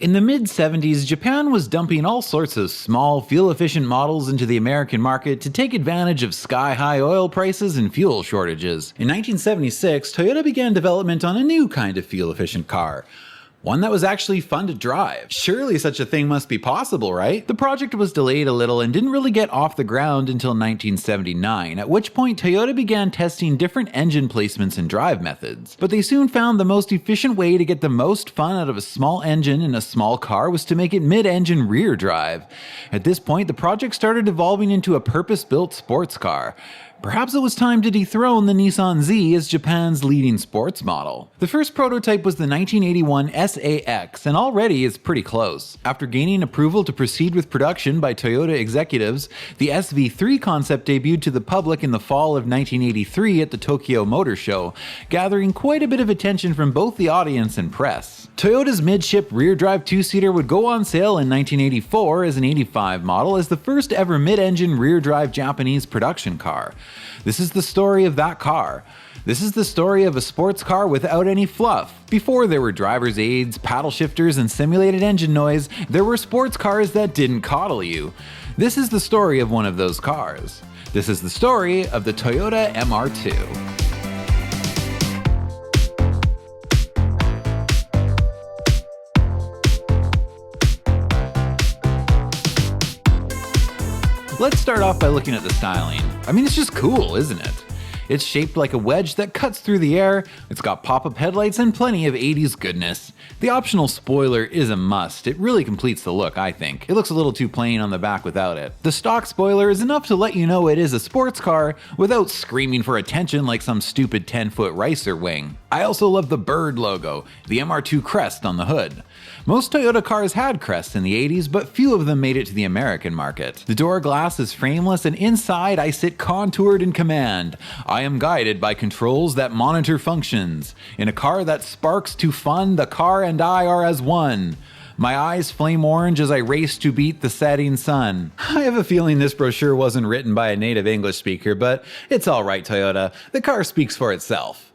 In the mid-70s, Japan was dumping all sorts of small, fuel-efficient models into the American market to take advantage of sky-high oil prices and fuel shortages. In 1976, Toyota began development on a new kind of fuel-efficient car. One that was actually fun to drive. Surely such a thing must be possible, right? The project was delayed a little and didn't really get off the ground until 1979, at which point Toyota began testing different engine placements and drive methods. But they soon found the most efficient way to get the most fun out of a small engine in a small car was to make it mid-engine rear drive. At this point, the project started evolving into a purpose-built sports car. Perhaps it was time to dethrone the Nissan Z as Japan's leading sports model. The first prototype was the 1981 SAX, and already it's pretty close. After gaining approval to proceed with production by Toyota executives, the SV3 concept debuted to the public in the fall of 1983 at the Tokyo Motor Show, gathering quite a bit of attention from both the audience and press. Toyota's midship rear-drive two-seater would go on sale in 1984 as an 85 model as the first ever mid-engine rear-drive Japanese production car. This is the story of that car. This is the story of a sports car without any fluff. Before there were driver's aids, paddle shifters, and simulated engine noise, there were sports cars that didn't coddle you. This is the story of one of those cars. This is the story of the Toyota MR2. Let's start off by looking at the styling. I mean, it's just cool, isn't it? It's shaped like a wedge that cuts through the air, it's got pop-up headlights and plenty of 80s goodness. The optional spoiler is a must, it really completes the look, I think. It looks a little too plain on the back without it. The stock spoiler is enough to let you know it is a sports car without screaming for attention like some stupid 10-foot ricer wing. I also love the bird logo, the MR2 crest on the hood. Most Toyota cars had crests in the 80s, but few of them made it to the American market. The door glass is frameless, and inside I sit contoured in command. I am guided by controls that monitor functions. In a car that sparks to fun, the car and I are as one. My eyes flame orange as I race to beat the setting sun. I have a feeling this brochure wasn't written by a native English speaker, but it's alright, Toyota. The car speaks for itself.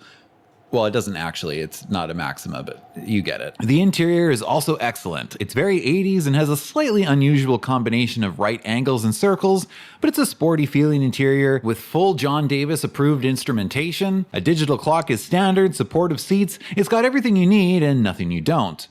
Well, it doesn't actually, it's not a Maxima, but you get it. The interior is also excellent. It's very 80s and has a slightly unusual combination of right angles and circles, but it's a sporty feeling interior with full John Davis approved instrumentation. A digital clock is standard, supportive seats, it's got everything you need and nothing you don't.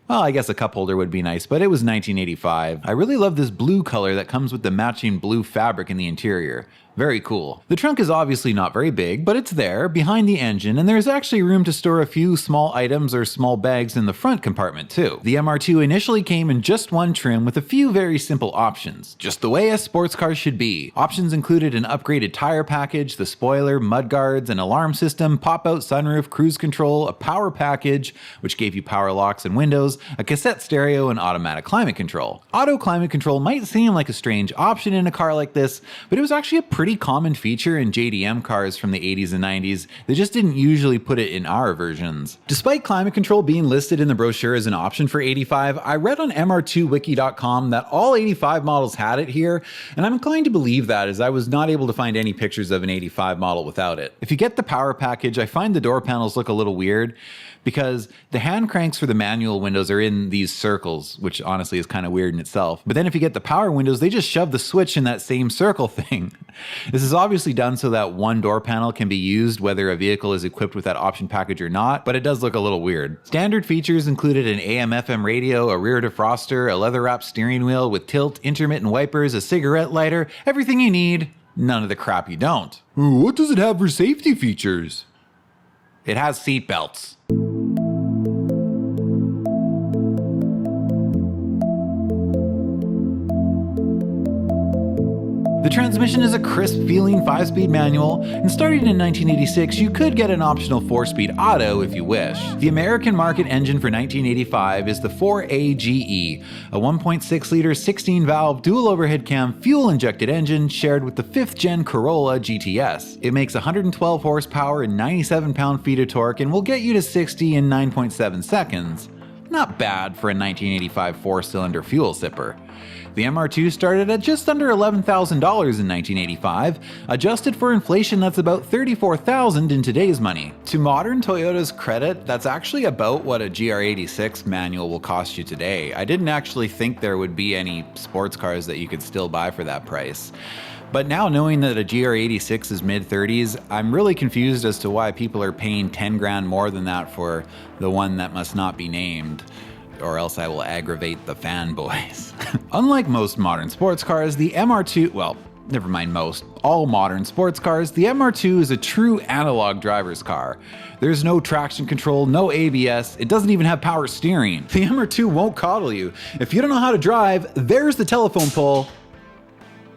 Well, I guess a cup holder would be nice, but it was 1985. I really love this blue color that comes with the matching blue fabric in the interior. Very cool. The trunk is obviously not very big, but it's there, behind the engine, and there's actually room to store a few small items or small bags in the front compartment too. The MR2 initially came in just one trim with a few very simple options, just the way a sports car should be. Options included an upgraded tire package, the spoiler, mudguards, an alarm system, pop-out sunroof, cruise control, a power package, which gave you power locks and windows, a cassette stereo, and automatic climate control. Auto climate control might seem like a strange option in a car like this, but it was actually a pretty common feature in JDM cars from the 80s and 90s. They just didn't usually put it in our versions. Despite climate control being listed in the brochure as an option for 85, I read on mr2wiki.com that all 85 models had it here, and I'm inclined to believe that as I was not able to find any pictures of an 85 model without it. If you get the power package, I find the door panels look a little weird because the hand cranks for the manual windows are in these circles, which honestly is kind of weird in itself. But then if you get the power windows, they just shove the switch in that same circle thing. This is obviously done so that one door panel can be used whether a vehicle is equipped with that option package or not, but it does look a little weird. Standard features included an AM/FM radio, a rear defroster, a leather-wrapped steering wheel with tilt, intermittent wipers, a cigarette lighter, everything you need, none of the crap you don't. What does it have for safety features? It has seat belts. The transmission is a crisp-feeling 5-speed manual, and starting in 1986, you could get an optional 4-speed auto if you wish. The American market engine for 1985 is the 4AGE, a 1.6-liter 16-valve dual overhead cam fuel-injected engine shared with the 5th-gen Corolla GTS. It makes 112 horsepower and 97 pound-feet of torque and will get you to 60 in 9.7 seconds. not bad for a 1985 four-cylinder fuel sipper. The MR2 started at just under $11,000 in 1985, adjusted for inflation that's about $34,000 in today's money. To modern Toyota's credit, that's actually about what a GR86 manual will cost you today. I didn't actually think there would be any sports cars that you could still buy for that price. But now knowing that a GR86 is mid-30s, I'm really confused as to why people are paying 10 grand more than that for the one that must not be named, or else I will aggravate the fanboys. Unlike most modern sports cars, the MR2, well, never mind most, all modern sports cars, the MR2 is a true analog driver's car. There's no traction control, no ABS, it doesn't even have power steering. The MR2 won't coddle you. If you don't know how to drive, there's the telephone pole.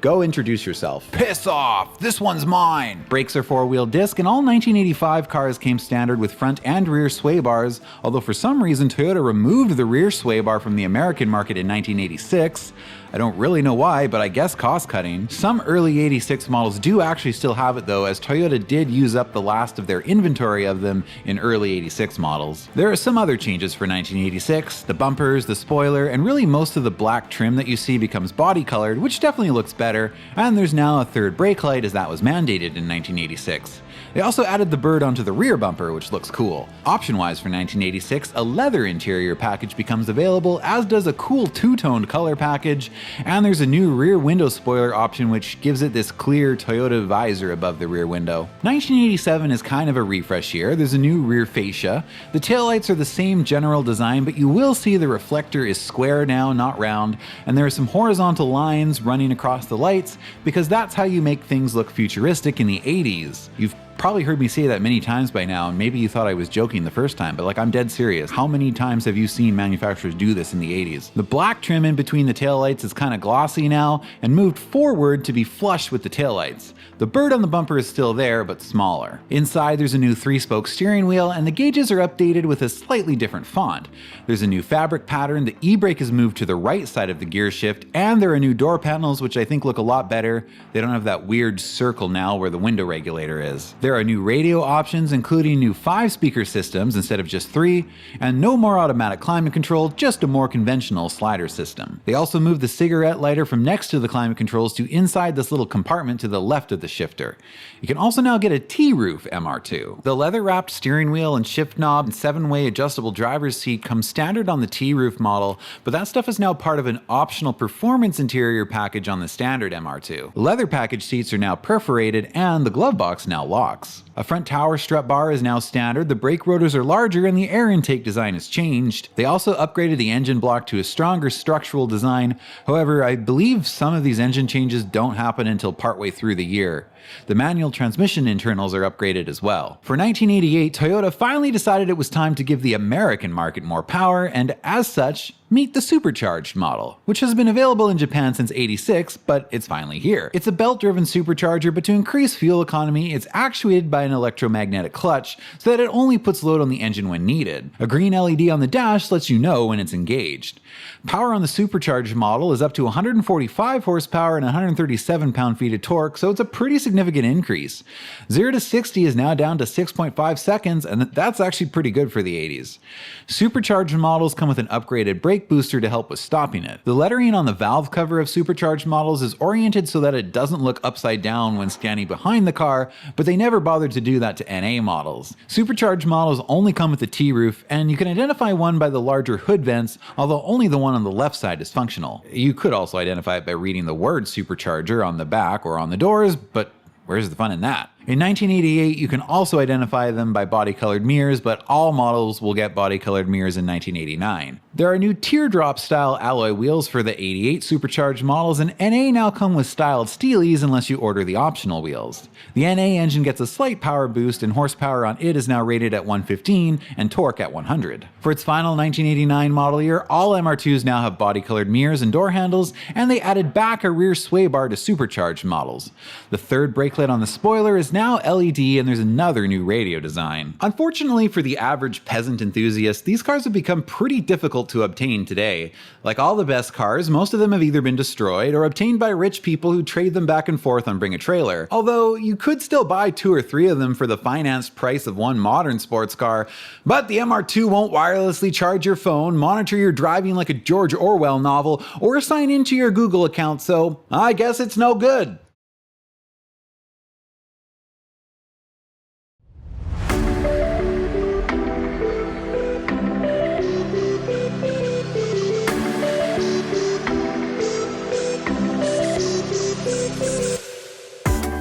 Go introduce yourself. Piss off! This one's mine! Brakes are four-wheel disc, and all 1985 cars came standard with front and rear sway bars, although for some reason Toyota removed the rear sway bar from the American market in 1986. I don't really know why, but I guess cost cutting. Some early 86 models do actually still have it though, as Toyota did use up the last of their inventory of them in early 86 models. There are some other changes for 1986, the bumpers, the spoiler, and really most of the black trim that you see becomes body colored, which definitely looks better, and there's now a third brake light as that was mandated in 1986. They also added the bird onto the rear bumper, which looks cool. Option-wise for 1986, a leather interior package becomes available, as does a cool two-toned color package, and there's a new rear window spoiler option which gives it this clear Toyota visor above the rear window. 1987 is kind of a refresh year. There's a new rear fascia. The taillights are the same general design, but you will see the reflector is square now, not round, and there are some horizontal lines running across the lights because that's how you make things look futuristic in the 80s. You've probably heard me say that many times by now, and maybe you thought I was joking the first time, but I'm dead serious. How many times have you seen manufacturers do this in the 80s? The black trim in between the taillights is kind of glossy now and moved forward to be flush with the taillights. The bird on the bumper is still there, but smaller. Inside there's a new 3-spoke steering wheel, and the gauges are updated with a slightly different font. There's a new fabric pattern, the e-brake is moved to the right side of the gear shift, and there are new door panels which I think look a lot better. They don't have that weird circle now where the window regulator is. There are new radio options, including new 5-speaker systems instead of just 3, and no more automatic climate control, just a more conventional slider system. They also moved the cigarette lighter from next to the climate controls to inside this little compartment to the left of the shifter. You can also now get a T-roof MR2. The leather-wrapped steering wheel and shift knob and 7-way adjustable driver's seat come standard on the T-roof model, but that stuff is now part of an optional performance interior package on the standard MR2. The leather package seats are now perforated, and the glove box now locks. A front tower strut bar is now standard, the brake rotors are larger, and the air intake design has changed. They also upgraded the engine block to a stronger structural design. However, I believe some of these engine changes don't happen until partway through the year. The manual transmission internals are upgraded as well. For 1988, Toyota finally decided it was time to give the American market more power, and as such, meet the supercharged model, which has been available in Japan since '86, but it's finally here. It's a belt-driven supercharger, but to increase fuel economy, it's actuated by an electromagnetic clutch so that it only puts load on the engine when needed. A green LED on the dash lets you know when it's engaged. Power on the supercharged model is up to 145 horsepower and 137 pound-feet of torque, so it's a pretty significant increase. 0 to 60 is now down to 6.5 seconds, and that's actually pretty good for the 80s. Supercharged models come with an upgraded brake booster to help with stopping it. The lettering on the valve cover of supercharged models is oriented so that it doesn't look upside down when standing behind the car, but they never bothered to do that to NA models. Supercharged models only come with the T-roof, and you can identify one by the larger hood vents, although only the one on the left side is functional. You could also identify it by reading the word supercharger on the back or on the doors, but where's the fun in that? In 1988, you can also identify them by body-colored mirrors, but all models will get body-colored mirrors in 1989. There are new teardrop-style alloy wheels for the 88 supercharged models, and NA now come with styled steelies unless you order the optional wheels. The NA engine gets a slight power boost, and horsepower on it is now rated at 115 and torque at 100. For its final 1989 model year, all MR2s now have body-colored mirrors and door handles, and they added back a rear sway bar to supercharged models. The third brake lid on the spoiler is It's now LED and there's another new radio design. Unfortunately for the average peasant enthusiast, these cars have become pretty difficult to obtain today. Like all the best cars, most of them have either been destroyed or obtained by rich people who trade them back and forth on Bring a Trailer. Although you could still buy 2 or 3 of them for the financed price of one modern sports car, but the MR2 won't wirelessly charge your phone, monitor your driving like a George Orwell novel, or sign into your Google account, so I guess it's no good.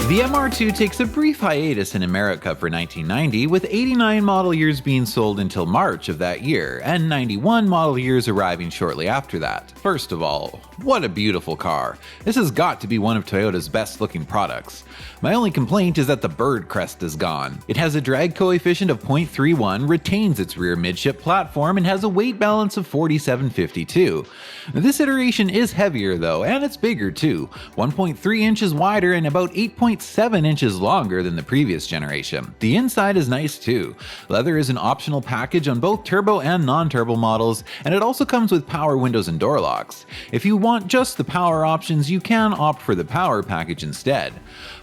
The MR2 takes a brief hiatus in America for 1990, with 89 model years being sold until March of that year, and 91 model years arriving shortly after that. First of all, what a beautiful car. This has got to be one of Toyota's best looking products. My only complaint is that the bird crest is gone. It has a drag coefficient of 0.31, retains its rear midship platform, and has a weight balance of 4752. This iteration is heavier though, and it's bigger too, 1.3 inches wider and about 8.7 inches longer than the previous generation. The inside is nice too. Leather is an optional package on both turbo and non-turbo models, and it also comes with power windows and door locks. If you want just the power options, you can opt for the power package instead.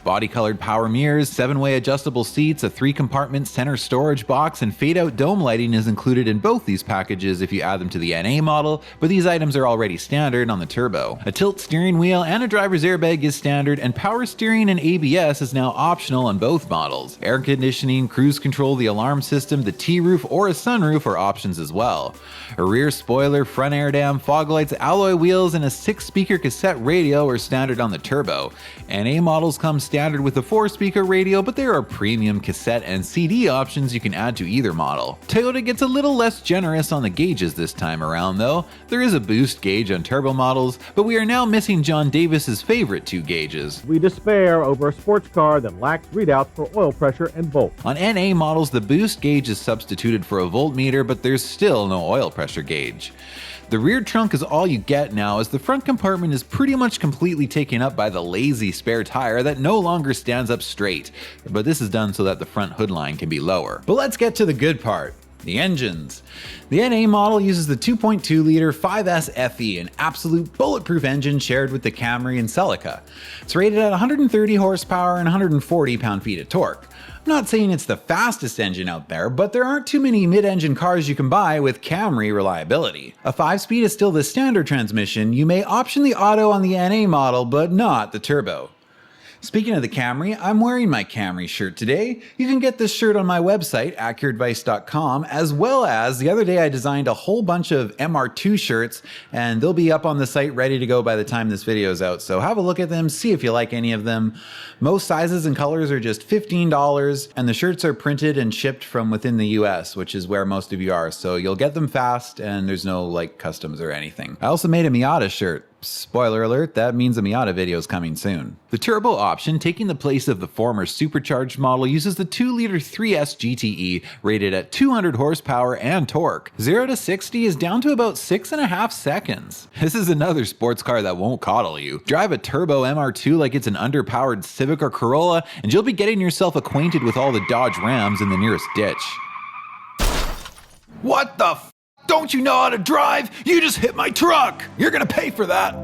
Body-colored power mirrors, 7-way adjustable seats, a 3-compartment center storage box, and fade-out dome lighting is included in both these packages if you add them to the NA model, but these items are already standard on the turbo. A tilt steering wheel and a driver's airbag is standard, and power steering and ABS is now optional on both models. Air conditioning, cruise control, the alarm system, the T-roof, or a sunroof are options as well. A rear spoiler, front air dam, fog lights, alloy wheels, and a 6-speaker cassette radio are standard on the turbo. NA models come standard with a 4-speaker radio, but there are premium cassette and CD options you can add to either model. Toyota gets a little less generous on the gauges this time around though. There is a boost gauge on turbo models, but we are now missing John Davis's favorite 2 gauges. We despair over a sports car that lacks readouts for oil pressure and volt. On NA models, the boost gauge is substituted for a voltmeter, but there's still no oil pressure gauge. The rear trunk is all you get now, as the front compartment is pretty much completely taken up by the lazy spare tire that no longer stands up straight, but this is done so that the front hood line can be lower. But let's get to the good part. The engines. The NA model uses the 2.2-liter 5S FE, an absolute bulletproof engine shared with the Camry and Celica. It's rated at 130 horsepower and 140 pound-feet of torque. I'm not saying it's the fastest engine out there, but there aren't too many mid-engine cars you can buy with Camry reliability. A 5-speed is still the standard transmission. You may option the auto on the NA model, but not the turbo. Speaking of the Camry, I'm wearing my Camry shirt today. You can get this shirt on my website, AccurateAdvice.com, as well as the other day I designed a whole bunch of MR2 shirts, and they'll be up on the site ready to go by the time this video is out, so have a look at them, see if you like any of them. Most sizes and colors are just $15, and the shirts are printed and shipped from within the US, which is where most of you are, so you'll get them fast, and there's no like customs or anything. I also made a Miata shirt. Spoiler alert, that means a Miata video is coming soon. The turbo option, taking the place of the former supercharged model, uses the 2-liter 3S GTE rated at 200 horsepower and torque. 0 to 60 is down to about 6.5 seconds. This is another sports car that won't coddle you. Drive a turbo MR2 like it's an underpowered Civic or Corolla, and you'll be getting yourself acquainted with all the Dodge Rams in the nearest ditch. What the f? Don't you know how to drive? You just hit my truck! You're gonna pay for that!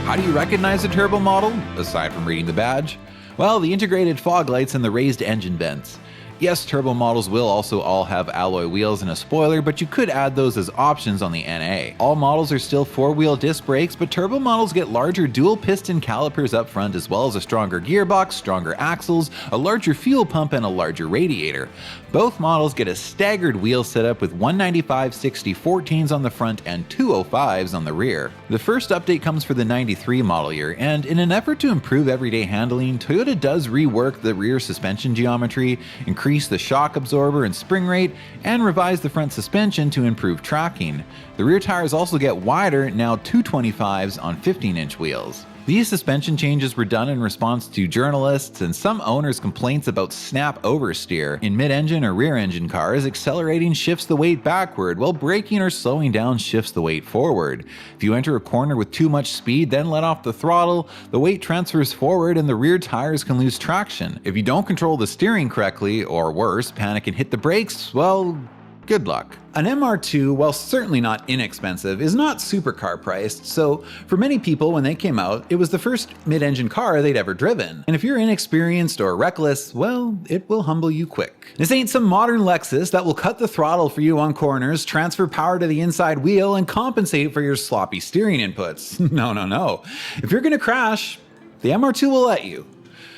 How do you recognize a turbo model, aside from reading the badge? Well, the integrated fog lights and the raised engine vents. Yes, turbo models will also all have alloy wheels and a spoiler, but you could add those as options on the NA. All models are still 4-wheel disc brakes, but turbo models get larger dual piston calipers up front, as well as a stronger gearbox, stronger axles, a larger fuel pump, and a larger radiator. Both models get a staggered wheel setup with 195/60/14s on the front and 205s on the rear. The first update comes for the 93 model year, and in an effort to improve everyday handling, Toyota does rework the rear suspension geometry, increase the shock absorber and spring rate, and revise the front suspension to improve tracking. The rear tires also get wider, now 225s on 15-inch wheels. These suspension changes were done in response to journalists and some owners' complaints about snap oversteer in mid-engine or rear-engine cars. Accelerating shifts the weight backward, while braking or slowing down shifts the weight forward. If you enter a corner with too much speed, then let off the throttle, the weight transfers forward and the rear tires can lose traction. If you don't control the steering correctly, or worse, panic and hit the brakes, well, good luck. An MR2, while certainly not inexpensive, is not supercar priced, so for many people when they came out, it was the first mid-engine car they'd ever driven. And if you're inexperienced or reckless, well, it will humble you quick. This ain't some modern Lexus that will cut the throttle for you on corners, transfer power to the inside wheel, and compensate for your sloppy steering inputs. No. If you're gonna crash, the MR2 will let you.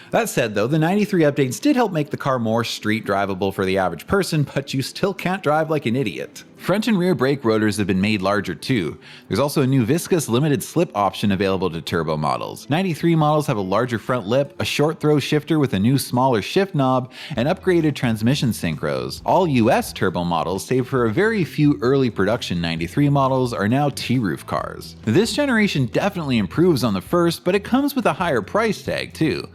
That said though, the 93 updates did help make the car more street drivable for the average person, but you still can't drive like an idiot. Front and rear brake rotors have been made larger too. There's also a new viscous limited slip option available to turbo models. 93 models have a larger front lip, a short throw shifter with a new smaller shift knob, and upgraded transmission synchros. All US turbo models, save for a very few early production 93 models, are now T-roof cars. This generation definitely improves on the first, but it comes with a higher price tag too.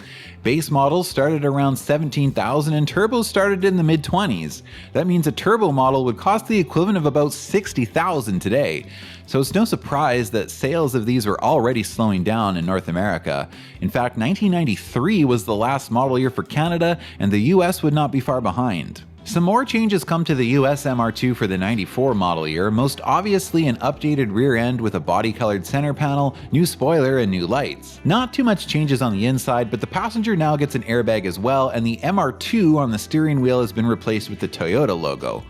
Base models started around $17,000 and turbos started in the mid-20s. That means a turbo model would cost the equivalent of about $60,000 today. So it's no surprise that sales of these were already slowing down in North America. In fact, 1993 was the last model year for Canada, and the US would not be far behind. Some more changes come to the US MR2 for the 94 model year, most obviously an updated rear end with a body-colored center panel, new spoiler, and new lights. Not too much changes on the inside, but the passenger now gets an airbag as well, and the MR2 on the steering wheel has been replaced with the Toyota logo.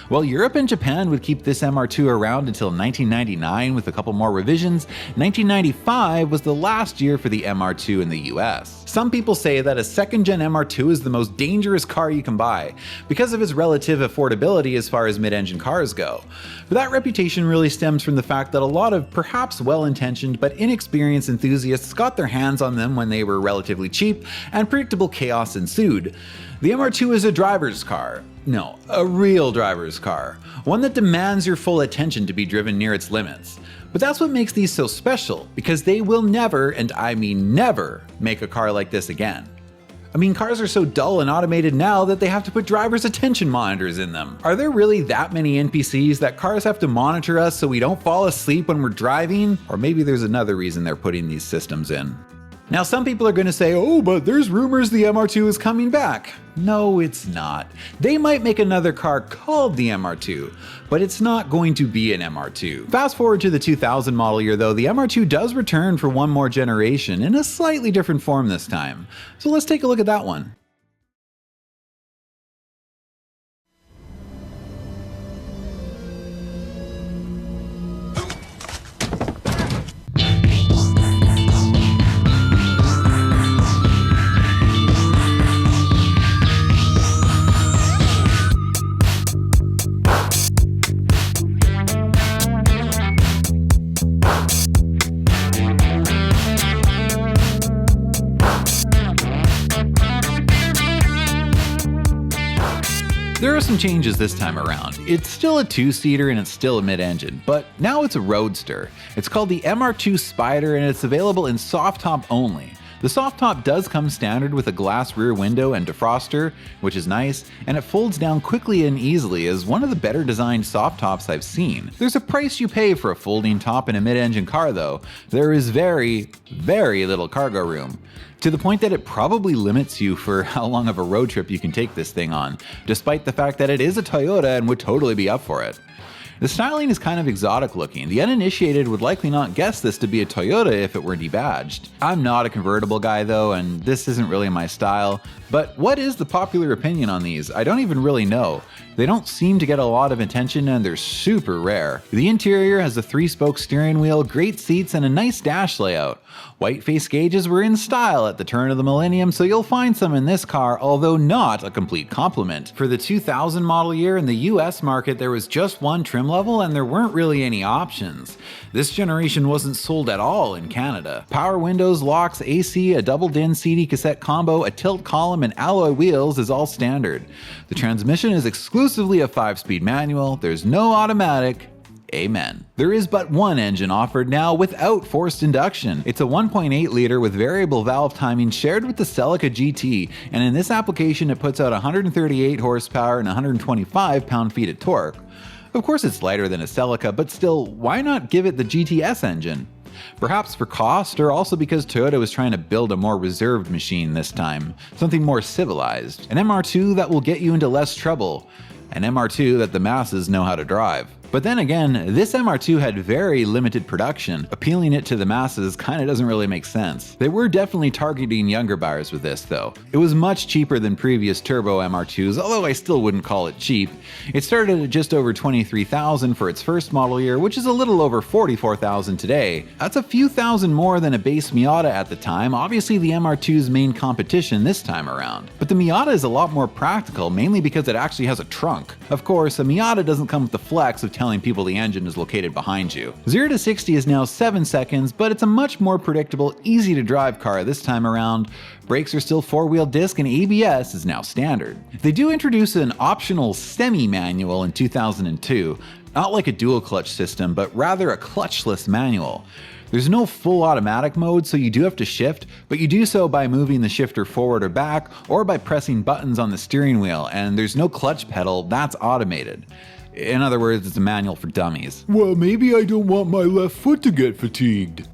While Europe and Japan would keep this MR2 around until 1999 with a couple more revisions, 1995 was the last year for the MR2 in the US. Some people say that a second-gen MR2 is the most dangerous car you can buy, because of its relative affordability as far as mid-engine cars go. But that reputation really stems from the fact that a lot of perhaps well-intentioned but inexperienced enthusiasts got their hands on them when they were relatively cheap, and predictable chaos ensued. The MR2 is a driver's car. No, a real driver's car. One that demands your full attention to be driven near its limits. But that's what makes these so special, because they will never, and I mean never, make a car like this again. I mean, cars are so dull and automated now that they have to put driver's attention monitors in them. Are there really that many NPCs that cars have to monitor us so we don't fall asleep when we're driving? Or maybe there's another reason they're putting these systems in. Now some people are going to say, oh, but there's rumors the MR2 is coming back. No, it's not. They might make another car called the MR2, but it's not going to be an MR2. Fast forward to the 2000 model year though, the MR2 does return for one more generation in a slightly different form this time. So let's take a look at that one. There are some changes this time around. It's still a two-seater and it's still a mid-engine, but now it's a roadster. It's called the MR2 Spider and it's available in soft top only. The soft top does come standard with a glass rear window and defroster, which is nice, and it folds down quickly and easily as one of the better designed soft tops I've seen. There's a price you pay for a folding top in a mid-engine car though. There is very, very little cargo room. To the point that it probably limits you for how long of a road trip you can take this thing on, despite the fact that it is a Toyota and would totally be up for it. The styling is kind of exotic looking. The uninitiated would likely not guess this to be a Toyota if it were debadged. I'm not a convertible guy though, and this isn't really my style, but what is the popular opinion on these? I don't even really know. They don't seem to get a lot of attention and they're super rare. The interior has a 3-spoke steering wheel, great seats, and a nice dash layout. White face gauges were in style at the turn of the millennium, so you'll find some in this car, although not a complete complement. For the 2000 model year in the US market, there was just one trim level and there weren't really any options. This generation wasn't sold at all in Canada. Power windows, locks, AC, a double-din CD cassette combo, a tilt column, and alloy wheels is all standard. The transmission is exclusively a 5-speed manual, there's no automatic, Amen. There is but one engine offered now without forced induction. It's a 1.8 liter with variable valve timing shared with the Celica GT, and in this application it puts out 138 horsepower and 125 pound-feet of torque. Of course it's lighter than a Celica, but still, why not give it the GTS engine? Perhaps for cost, or also because Toyota was trying to build a more reserved machine this time, something more civilized. An MR2 that will get you into less trouble. An MR2 that the masses know how to drive. But then again, this MR2 had very limited production. Appealing it to the masses kinda doesn't really make sense. They were definitely targeting younger buyers with this though. It was much cheaper than previous turbo MR2s, although I still wouldn't call it cheap. It started at just over $23,000 for its first model year, which is a little over $44,000 today. That's a few thousand more than a base Miata at the time, obviously the MR2's main competition this time around. But the Miata is a lot more practical, mainly because it actually has a trunk. Of course, a Miata doesn't come with the flex of telling people the engine is located behind you. 0 to 60 is now 7 seconds, but it's a much more predictable, easy to drive car this time around. Brakes are still 4-wheel disc and ABS is now standard. They do introduce an optional semi-manual in 2002, not like a dual clutch system, but rather a clutchless manual. There's no full automatic mode, so you do have to shift, but you do so by moving the shifter forward or back, or by pressing buttons on the steering wheel, and there's no clutch pedal, that's automated. In other words, it's a manual for dummies. Well, maybe I don't want my left foot to get fatigued.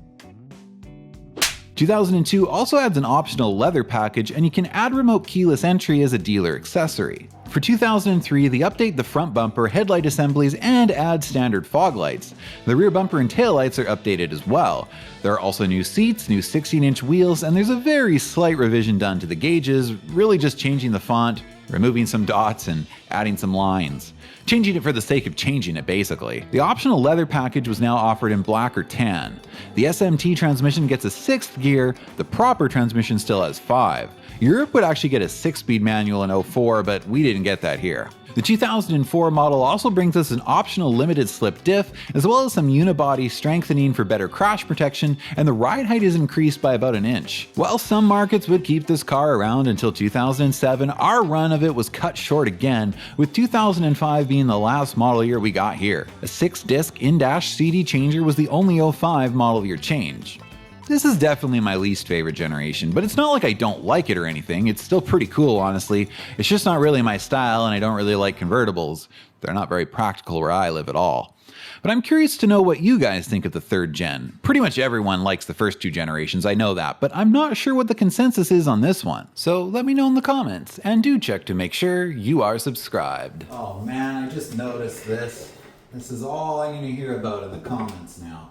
2002 also adds an optional leather package, and you can add remote keyless entry as a dealer accessory. For 2003, they update the front bumper, headlight assemblies, and add standard fog lights. The rear bumper and taillights are updated as well. There are also new seats, new 16-inch wheels, and there's a very slight revision done to the gauges, really just changing the font, removing some dots, and adding some lines. Changing it for the sake of changing it, basically. The optional leather package was now offered in black or tan. The SMT transmission gets a 6th gear, the proper transmission still has 5. Europe would actually get a 6-speed manual in 04, but we didn't get that here. The 2004 model also brings us an optional limited slip diff, as well as some unibody strengthening for better crash protection, and the ride height is increased by about an inch. While some markets would keep this car around until 2007, our run of it was cut short again, with 2005 being the last model year we got here. A 6-disc in-dash CD changer was the only 05 model year change. This is definitely my least favorite generation, but it's not like I don't like it or anything. It's still pretty cool, honestly. It's just not really my style, and I don't really like convertibles. They're not very practical where I live at all. But I'm curious to know what you guys think of the 3rd gen. Pretty much everyone likes the first 2 generations, I know that, but I'm not sure what the consensus is on this one. So let me know in the comments, and do check to make sure you are subscribed. Oh man, I just noticed this. This is all I'm gonna hear about in the comments now.